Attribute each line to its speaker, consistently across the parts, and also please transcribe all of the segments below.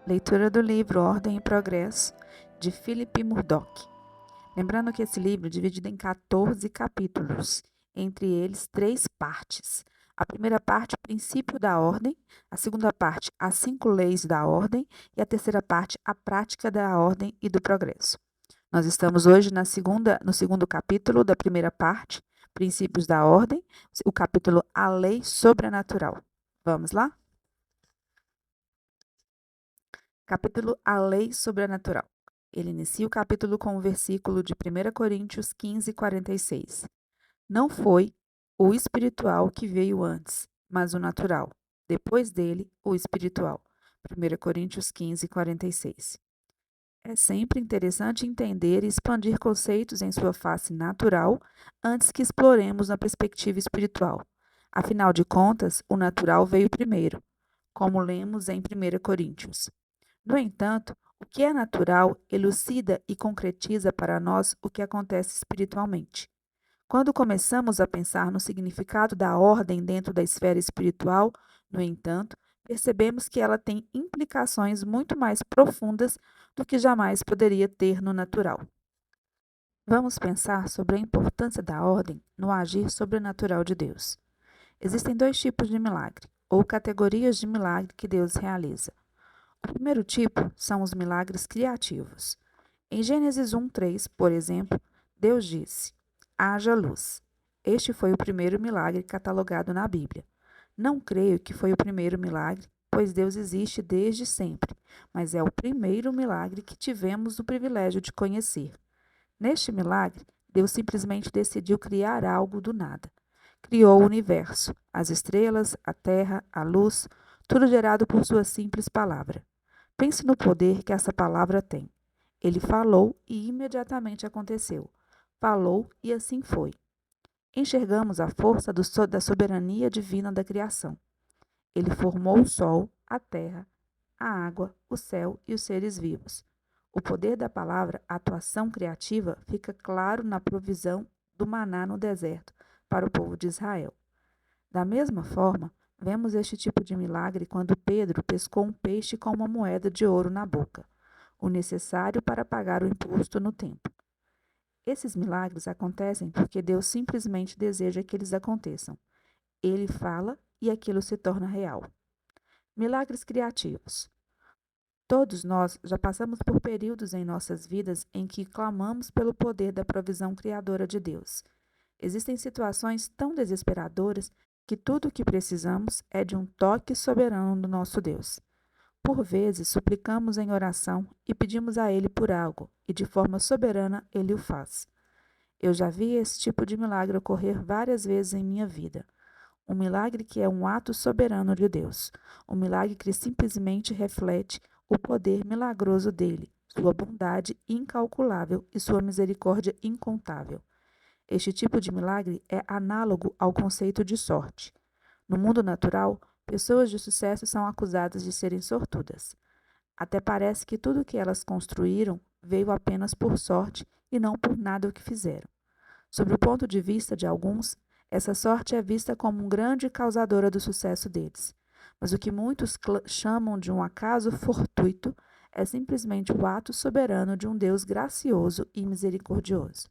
Speaker 1: Leitura do livro Ordem e Progresso, de Philip Murdoch. Lembrando que esse livro é dividido em 14 capítulos, entre eles 3 partes. A primeira parte, o princípio da ordem, a segunda parte, as 5 leis da ordem, e a terceira parte, a prática da ordem e do progresso. Nós estamos hoje no segundo capítulo da primeira parte, princípios da ordem, o capítulo A Lei Sobrenatural. Vamos lá? Capítulo A Lei Sobrenatural. Ele inicia o capítulo com o versículo de 1 Coríntios 15, 46. Não foi o espiritual que veio antes, mas o natural. Depois dele, o espiritual. 1 Coríntios 15, 46. É sempre interessante entender e expandir conceitos em sua face natural antes que exploremos na perspectiva espiritual. Afinal de contas, o natural veio primeiro, como lemos em 1 Coríntios. No entanto, o que é natural elucida e concretiza para nós o que acontece espiritualmente. Quando começamos a pensar no significado da ordem dentro da esfera espiritual, no entanto, percebemos que ela tem implicações muito mais profundas do que jamais poderia ter no natural. Vamos pensar sobre a importância da ordem no agir sobrenatural de Deus. Existem 2 tipos de milagre, ou categorias de milagre que Deus realiza. O primeiro tipo são os milagres criativos. Em Gênesis 1:3, por exemplo, Deus disse: haja luz. Este foi o primeiro milagre catalogado na Bíblia. Não creio que foi o primeiro milagre, pois Deus existe desde sempre, mas é o primeiro milagre que tivemos o privilégio de conhecer. Neste milagre, Deus simplesmente decidiu criar algo do nada. Criou o universo, as estrelas, a terra, a luz, tudo gerado por sua simples palavra. Pense no poder que essa palavra tem. Ele falou e imediatamente aconteceu. Falou e assim foi. Enxergamos a força da soberania divina da criação. Ele formou o sol, a terra, a água, o céu e os seres vivos. O poder da palavra, a atuação criativa, fica claro na provisão do maná no deserto para o povo de Israel. Da mesma forma, vemos este tipo de milagre quando Pedro pescou um peixe com uma moeda de ouro na boca, o necessário para pagar o imposto no templo. Esses milagres acontecem porque Deus simplesmente deseja que eles aconteçam. Ele fala e aquilo se torna real. Milagres criativos. Todos nós já passamos por períodos em nossas vidas em que clamamos pelo poder da provisão criadora de Deus. Existem situações tão desesperadoras que tudo o que precisamos é de um toque soberano do nosso Deus. Por vezes, suplicamos em oração e pedimos a Ele por algo, e de forma soberana Ele o faz. Eu já vi esse tipo de milagre ocorrer várias vezes em minha vida. Um milagre que é um ato soberano de Deus. Um milagre que simplesmente reflete o poder milagroso dele, sua bondade incalculável e sua misericórdia incontável. Este tipo de milagre é análogo ao conceito de sorte. No mundo natural, pessoas de sucesso são acusadas de serem sortudas. Até parece que tudo o que elas construíram veio apenas por sorte e não por nada o que fizeram. Sob o ponto de vista de alguns, essa sorte é vista como um grande causadora do sucesso deles. Mas o que muitos chamam de um acaso fortuito é simplesmente o ato soberano de um Deus gracioso e misericordioso.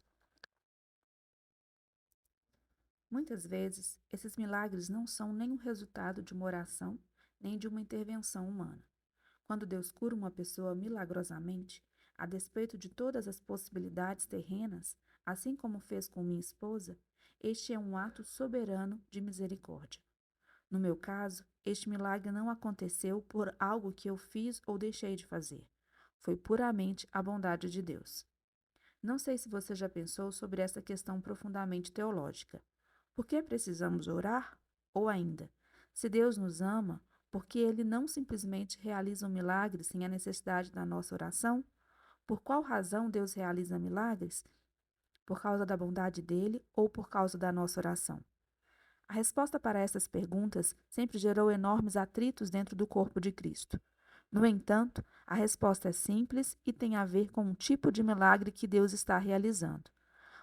Speaker 1: Muitas vezes, esses milagres não são nem o resultado de uma oração, nem de uma intervenção humana. Quando Deus cura uma pessoa milagrosamente, a despeito de todas as possibilidades terrenas, assim como fez com minha esposa, este é um ato soberano de misericórdia. No meu caso, este milagre não aconteceu por algo que eu fiz ou deixei de fazer. Foi puramente a bondade de Deus. Não sei se você já pensou sobre essa questão profundamente teológica. Por que precisamos orar? Ou ainda, se Deus nos ama, por que Ele não simplesmente realiza um milagre sem a necessidade da nossa oração? Por qual razão Deus realiza milagres? Por causa da bondade dele ou por causa da nossa oração? A resposta para essas perguntas sempre gerou enormes atritos dentro do corpo de Cristo. No entanto, a resposta é simples e tem a ver com o tipo de milagre que Deus está realizando.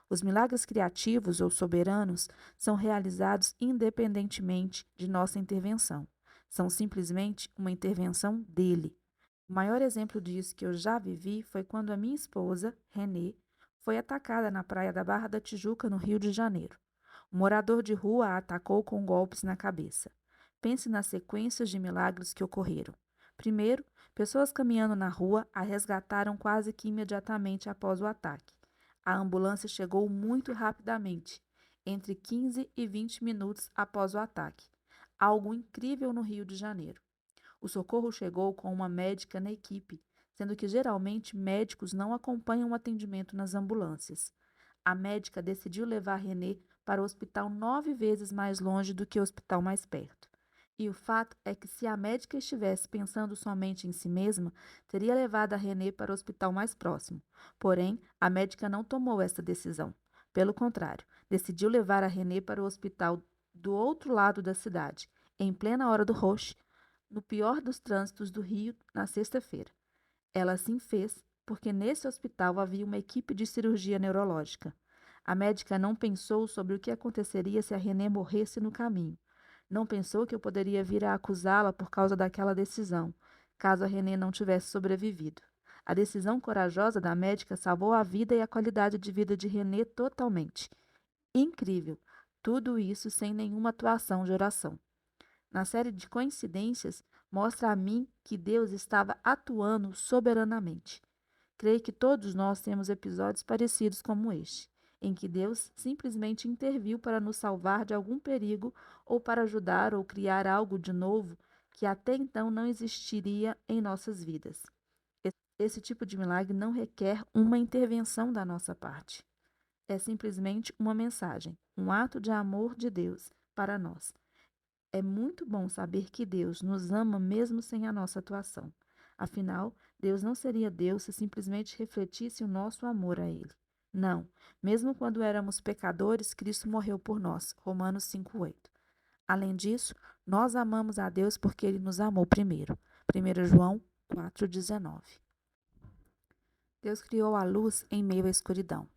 Speaker 1: Os milagres criativos ou soberanos são realizados independentemente de nossa intervenção. São simplesmente uma intervenção dele. O maior exemplo disso que eu já vivi foi quando a minha esposa, Renê, foi atacada na praia da Barra da Tijuca, no Rio de Janeiro. Um morador de rua a atacou com golpes na cabeça. Pense nas sequências de milagres que ocorreram. Primeiro, pessoas caminhando na rua a resgataram quase que imediatamente após o ataque. A ambulância chegou muito rapidamente, entre 15 e 20 minutos após o ataque. Algo incrível no Rio de Janeiro. O socorro chegou com uma médica na equipe, sendo que geralmente médicos não acompanham o atendimento nas ambulâncias. A médica decidiu levar Renê para o hospital 9 vezes mais longe do que o hospital mais perto. E o fato é que, se a médica estivesse pensando somente em si mesma, teria levado a Renê para o hospital mais próximo. Porém, a médica não tomou essa decisão. Pelo contrário, decidiu levar a Renê para o hospital do outro lado da cidade, em plena hora do rush, no pior dos trânsitos do Rio, na sexta-feira. Ela assim fez porque nesse hospital havia uma equipe de cirurgia neurológica. A médica não pensou sobre o que aconteceria se a Renê morresse no caminho. Não pensou que eu poderia vir a acusá-la por causa daquela decisão, caso a Renê não tivesse sobrevivido. A decisão corajosa da médica salvou a vida e a qualidade de vida de Renê totalmente. Incrível! Tudo isso sem nenhuma atuação de oração. Na série de coincidências, mostra a mim que Deus estava atuando soberanamente. Creio que todos nós temos episódios parecidos como este, em que Deus simplesmente interviu para nos salvar de algum perigo ou para ajudar ou criar algo de novo que até então não existiria em nossas vidas. Esse tipo de milagre não requer uma intervenção da nossa parte. É simplesmente uma mensagem, um ato de amor de Deus para nós. É muito bom saber que Deus nos ama mesmo sem a nossa atuação. Afinal, Deus não seria Deus se simplesmente refletisse o nosso amor a Ele. Não, mesmo quando éramos pecadores, Cristo morreu por nós. Romanos 5:8. Além disso, nós amamos a Deus porque Ele nos amou primeiro. 1 João 4:19. Deus criou a luz em meio à escuridão.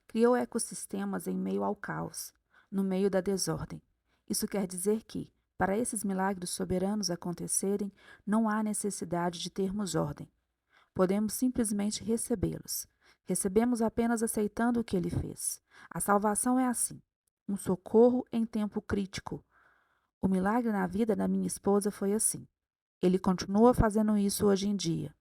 Speaker 1: Criou ecossistemas em meio ao caos, no meio da desordem. Isso quer dizer que, para esses milagres soberanos acontecerem, não há necessidade de termos ordem. Podemos simplesmente recebê-los. Recebemos apenas aceitando o que ele fez. A salvação é assim, um socorro em tempo crítico. O milagre na vida da minha esposa foi assim. Ele continua fazendo isso hoje em dia.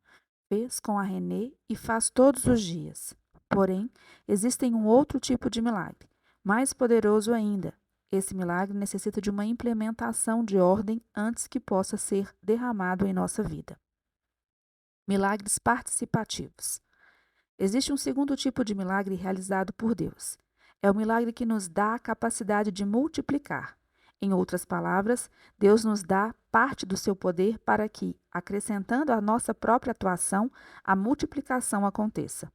Speaker 1: Fez com a Renê e faz todos os dias. Porém, existe um outro tipo de milagre, mais poderoso ainda. Esse milagre necessita de uma implementação de ordem antes que possa ser derramado em nossa vida. Milagres participativos. Existe um segundo tipo de milagre realizado por Deus. É o milagre que nos dá a capacidade de multiplicar. Em outras palavras, Deus nos dá parte do seu poder para que, acrescentando a nossa própria atuação, a multiplicação aconteça.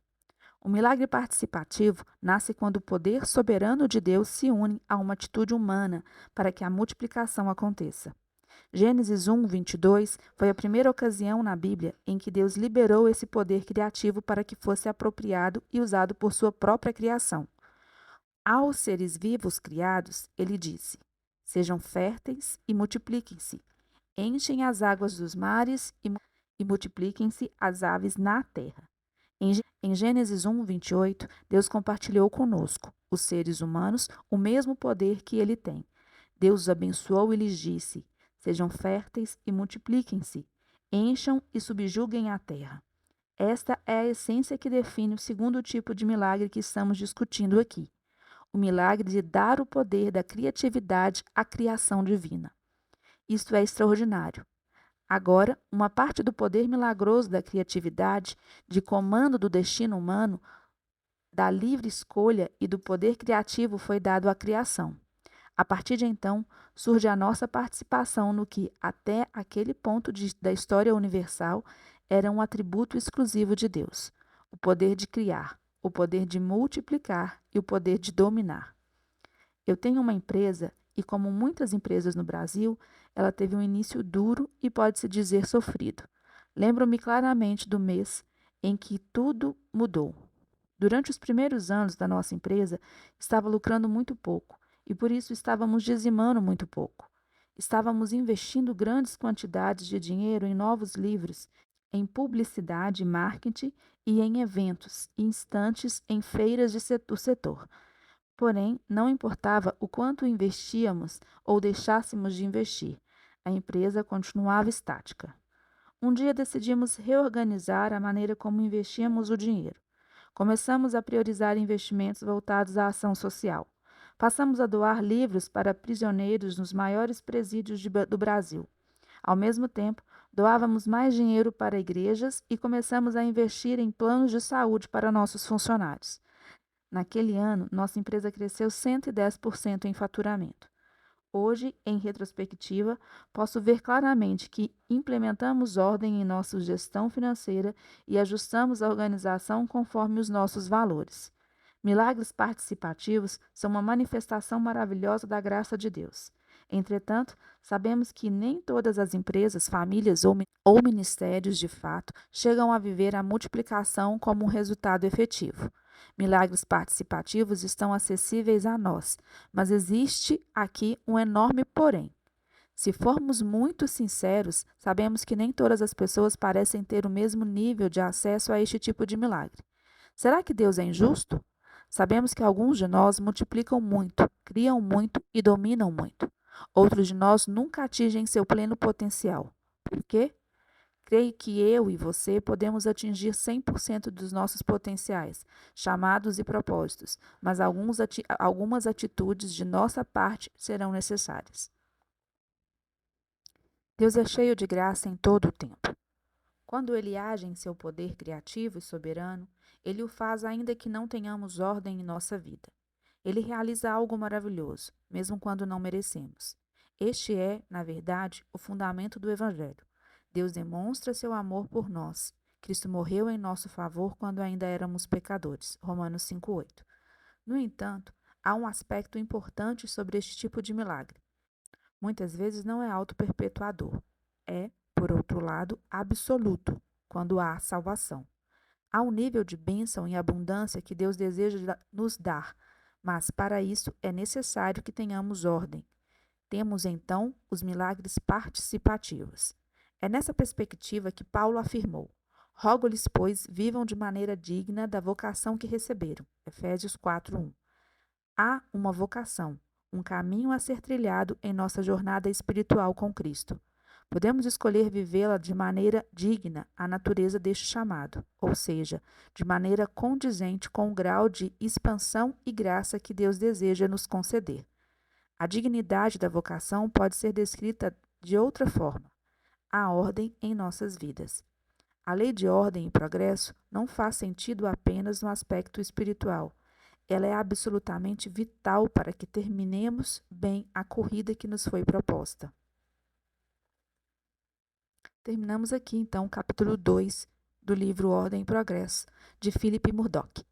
Speaker 1: O milagre participativo nasce quando o poder soberano de Deus se une a uma atitude humana para que a multiplicação aconteça. Gênesis 1:22 foi a primeira ocasião na Bíblia em que Deus liberou esse poder criativo para que fosse apropriado e usado por sua própria criação. Aos seres vivos criados, ele disse: sejam férteis e multipliquem-se, enchem as águas dos mares e multipliquem-se as aves na terra. Em Gênesis 1:28, Deus compartilhou conosco, os seres humanos, o mesmo poder que ele tem. Deus os abençoou e lhes disse: sejam férteis e multipliquem-se, encham e subjuguem a terra. Esta é a essência que define o segundo tipo de milagre que estamos discutindo aqui. O milagre de dar o poder da criatividade à criação divina. Isto é extraordinário. Agora, uma parte do poder milagroso da criatividade, de comando do destino humano, da livre escolha e do poder criativo foi dado à criação. A partir de então, surge a nossa participação no que, até aquele ponto da história universal, era um atributo exclusivo de Deus: o poder de criar, o poder de multiplicar e o poder de dominar. Eu tenho uma empresa e, como muitas empresas no Brasil, ela teve um início duro e pode-se dizer sofrido. Lembro-me claramente do mês em que tudo mudou. Durante os primeiros anos da nossa empresa, estava lucrando muito pouco e por isso estávamos dizimando muito pouco. Estávamos investindo grandes quantidades de dinheiro em novos livros em publicidade e marketing e em eventos, instantes em feiras do setor. Porém, não importava o quanto investíamos ou deixássemos de investir, a empresa continuava estática. Um dia decidimos reorganizar a maneira como investíamos o dinheiro. Começamos a priorizar investimentos voltados à ação social. Passamos a doar livros para prisioneiros nos maiores presídios do Brasil. Ao mesmo tempo, doávamos mais dinheiro para igrejas e começamos a investir em planos de saúde para nossos funcionários. Naquele ano, nossa empresa cresceu 110% em faturamento. Hoje, em retrospectiva, posso ver claramente que implementamos ordem em nossa gestão financeira e ajustamos a organização conforme os nossos valores. Milagres participativos são uma manifestação maravilhosa da graça de Deus. Entretanto, sabemos que nem todas as empresas, famílias ou ministérios, de fato, chegam a viver a multiplicação como um resultado efetivo. Milagres participativos estão acessíveis a nós, mas existe aqui um enorme porém. Se formos muito sinceros, sabemos que nem todas as pessoas parecem ter o mesmo nível de acesso a este tipo de milagre. Será que Deus é injusto? Sabemos que alguns de nós multiplicam muito, criam muito e dominam muito. Outros de nós nunca atingem seu pleno potencial. Por quê? Creio que eu e você podemos atingir 100% dos nossos potenciais, chamados e propósitos, mas algumas atitudes de nossa parte serão necessárias. Deus é cheio de graça em todo o tempo. Quando Ele age em seu poder criativo e soberano, Ele o faz ainda que não tenhamos ordem em nossa vida. Ele realiza algo maravilhoso, mesmo quando não merecemos. Este é, na verdade, o fundamento do Evangelho. Deus demonstra seu amor por nós. Cristo morreu em nosso favor quando ainda éramos pecadores. Romanos 5:8. No entanto, há um aspecto importante sobre este tipo de milagre. Muitas vezes não é auto-perpetuador. É, por outro lado, absoluto, quando há salvação. Há um nível de bênção e abundância que Deus deseja nos dar, mas para isso é necessário que tenhamos ordem. Temos então os milagres participativos. É nessa perspectiva que Paulo afirmou: Rogo-lhes, pois, vivam de maneira digna da vocação que receberam. Efésios 4:1. Há uma vocação, um caminho a ser trilhado em nossa jornada espiritual com Cristo. Podemos escolher vivê-la de maneira digna à natureza deste chamado, ou seja, de maneira condizente com o grau de expansão e graça que Deus deseja nos conceder. A dignidade da vocação pode ser descrita de outra forma: a ordem em nossas vidas. A lei de ordem e progresso não faz sentido apenas no aspecto espiritual. Ela é absolutamente vital para que terminemos bem a corrida que nos foi proposta. Terminamos aqui, então, o capítulo 2 do livro Ordem e Progresso, de Philip Murdock.